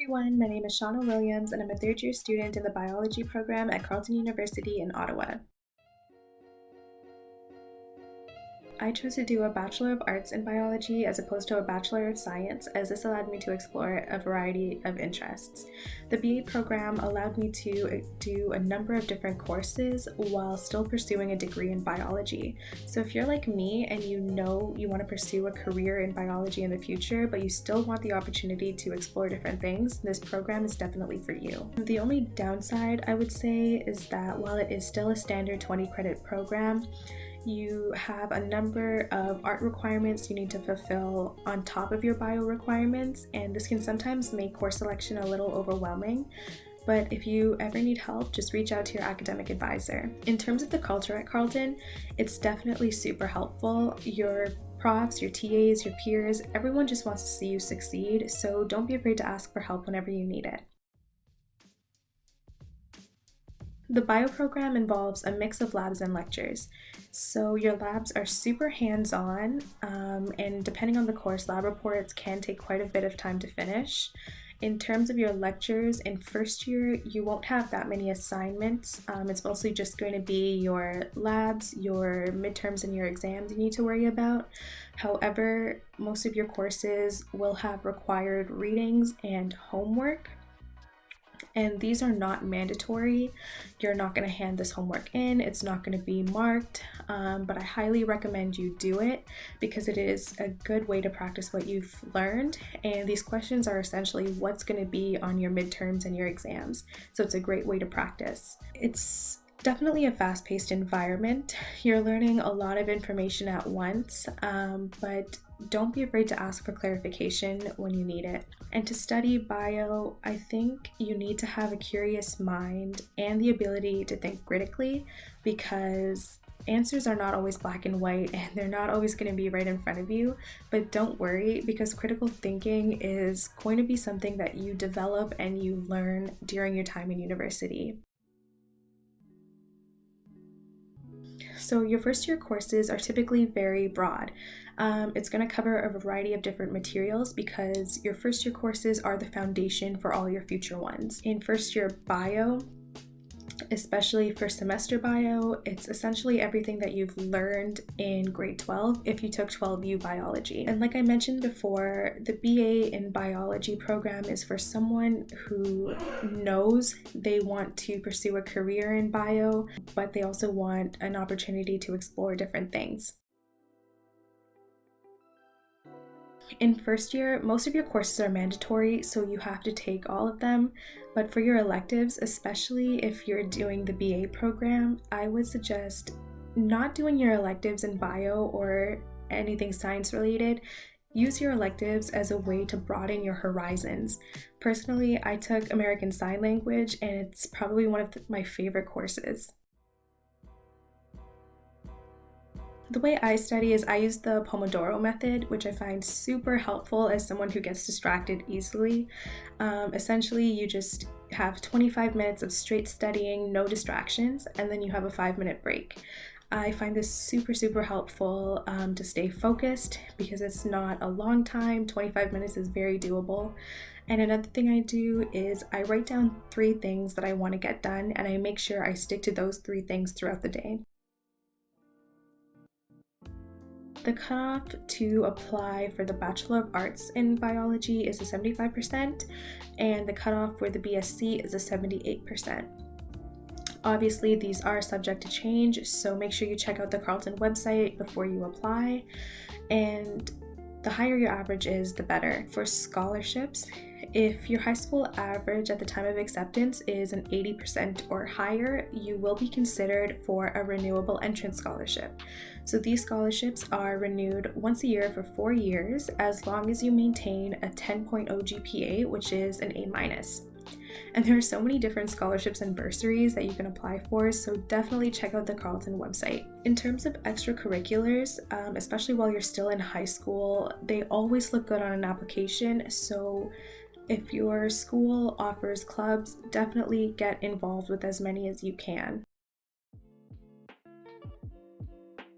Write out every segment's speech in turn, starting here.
everyone, my name is Shona Williams and I'm a third year student in the biology program at Carleton University in Ottawa. I chose to do a Bachelor of Arts in Biology as opposed to a Bachelor of Science, as this allowed me to explore a variety of interests. The BA program allowed me to do a number of different courses while still pursuing a degree in biology. So if you're like me and you know you want to pursue a career in biology in the future, but you still want the opportunity to explore different things, this program is definitely for you. The only downside, I would say, is that while it is still a standard 20 credit program, you have a number of art requirements you need to fulfill on top of your bio requirements, and this can sometimes make course selection a little overwhelming. But if you ever need help, just reach out to your academic advisor. In terms of the culture at Carleton, it's definitely super helpful. Your profs, your TAs, your peers, everyone just wants to see you succeed, so don't be afraid to ask for help whenever you need it. The bio program involves a mix of labs and lectures. So your labs are super hands-on, and depending on the course, lab reports can take quite a bit of time to finish. In terms of your lectures, in first year, you won't have that many assignments. It's mostly just going to be your labs, your midterms, and your exams you need to worry about. However, most of your courses will have required readings and homework. And these are not mandatory. You're not going to hand this homework in, it's not going to be marked, but I highly recommend you do it because it is a good way to practice what you've learned, and these questions are essentially what's going to be on your midterms and your exams, so it's a great way to practice. It's definitely a fast-paced environment. You're learning a lot of information at once, but don't be afraid to ask for clarification when you need it. And to study bio, I think you need to have a curious mind and the ability to think critically, because answers are not always black and white and they're not always going to be right in front of you. But don't worry, because critical thinking is going to be something that you develop and you learn during your time in university. So your first year courses are typically very broad. It's going to cover a variety of different materials because your first year courses are the foundation for all your future ones. In first year bio, especially first semester bio, it's essentially everything that you've learned in grade 12 if you took 12U biology. And like I mentioned before, the BA in biology program is for someone who knows they want to pursue a career in bio, but they also want an opportunity to explore different things. In first year, most of your courses are mandatory, so you have to take all of them. But for your electives, especially if you're doing the BA program, I would suggest not doing your electives in bio or anything science related. Use your electives as a way to broaden your horizons. Personally, I took American Sign Language, and it's probably one of my favorite courses. The way I study is I use the Pomodoro method, which I find super helpful as someone who gets distracted easily. Essentially, you just have 25 minutes of straight studying, no distractions, and then you have a 5-minute break. I find this super helpful to stay focused because it's not a long time. 25 minutes is very doable. And another thing I do is I write down 3 things that I want to get done, and I make sure I stick to those 3 things throughout the day. The cutoff to apply for the Bachelor of Arts in Biology is a 75%, and the cutoff for the BSc is a 78%. Obviously, these are subject to change, so make sure you check out the Carleton website before you apply, and the higher your average is, the better. For scholarships, if your high school average at the time of acceptance is an 80% or higher, you will be considered for a renewable entrance scholarship. So these scholarships are renewed once a year for 4 years, as long as you maintain a 10.0 GPA, which is an A-. And there are so many different scholarships and bursaries that you can apply for, so definitely check out the Carleton website. In terms of extracurriculars, especially while you're still in high school, they always look good on an application, so if your school offers clubs, definitely get involved with as many as you can.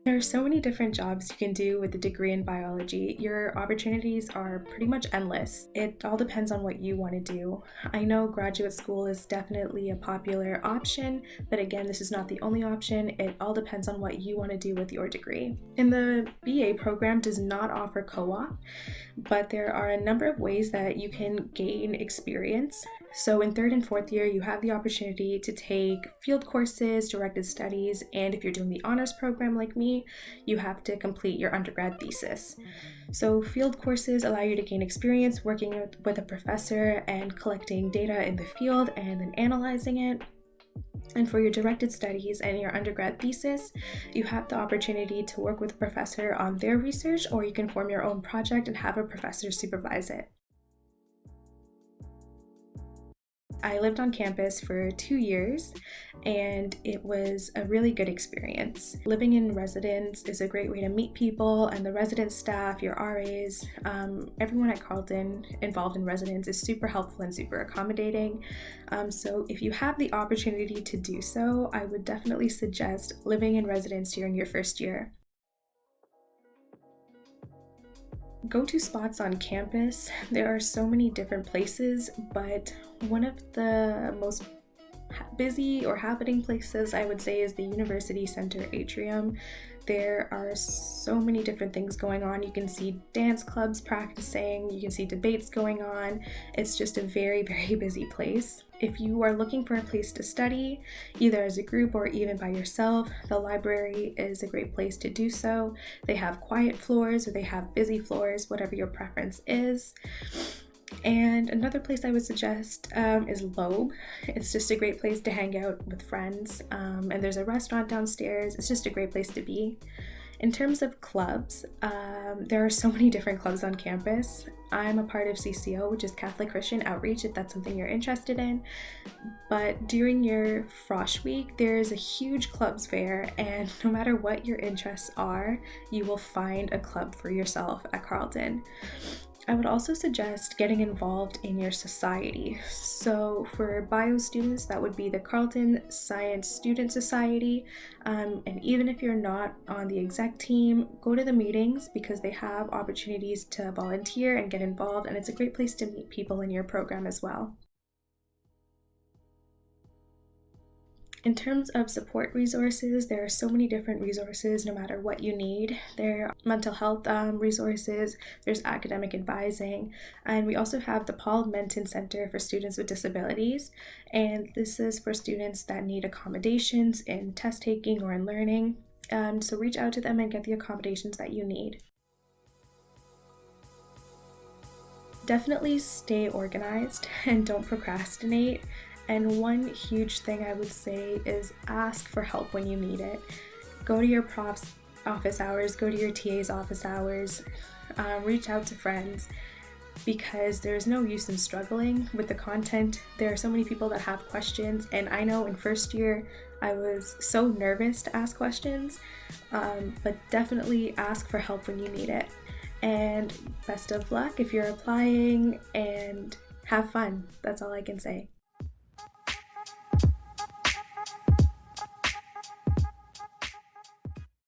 There are so many different jobs you can do with a degree in biology. Your opportunities are pretty much endless. It all depends on what you want to do. I know graduate school is definitely a popular option, but again, this is not the only option. It all depends on what you want to do with your degree. And the BA program does not offer co-op, but there are a number of ways that you can gain experience. So in third and fourth year, you have the opportunity to take field courses, directed studies, and if you're doing the honors program like me, you have to complete your undergrad thesis. So field courses allow you to gain experience working with a professor and collecting data in the field and then analyzing it. And for your directed studies and your undergrad thesis, you have the opportunity to work with a professor on their research, or you can form your own project and have a professor supervise it. I lived on campus for 2 years and it was a really good experience. Living in residence is a great way to meet people, and the residence staff, your RAs, everyone at Carleton involved in residence is super helpful and super accommodating. So if you have the opportunity to do so, I would definitely suggest living in residence during your first year. Go-to spots on campus, there are so many different places, but one of the most busy or happening places I would say is the University Center atrium. There are so many different things going on. You can see dance clubs practicing, you can see debates going on. It's just a very, very busy place. If you are looking for a place to study, either as a group or even by yourself, the library is a great place to do so. They have quiet floors or they have busy floors, whatever your preference is. And another place I would suggest is Loeb. It's just a great place to hang out with friends, and there's a restaurant downstairs. It's just a great place to be. In terms of clubs, there are so many different clubs on campus. I'm a part of CCO, which is Catholic Christian Outreach, if that's something you're interested in. But during your Frosh Week, there is a huge clubs fair, and no matter what your interests are, you will find a club for yourself at Carleton. I would also suggest getting involved in your society. So for bio students, that would be the Carleton Science Student Society. And even if you're not on the exec team, go to the meetings because they have opportunities to volunteer and get involved, and it's a great place to meet people in your program as well. In terms of support resources, there are so many different resources no matter what you need. There are mental health resources, there's academic advising, and we also have the Paul Menton Center for Students with Disabilities, and this is for students that need accommodations in test taking or in learning. So reach out to them and get the accommodations that you need. Definitely stay organized and don't procrastinate. And one huge thing I would say is ask for help when you need it. Go to your prof's office hours, go to your TA's office hours, reach out to friends, because there's no use in struggling with the content. There are so many people that have questions, and I know in first year I was so nervous to ask questions, but definitely ask for help when you need it. And best of luck if you're applying, and have fun. That's all I can say.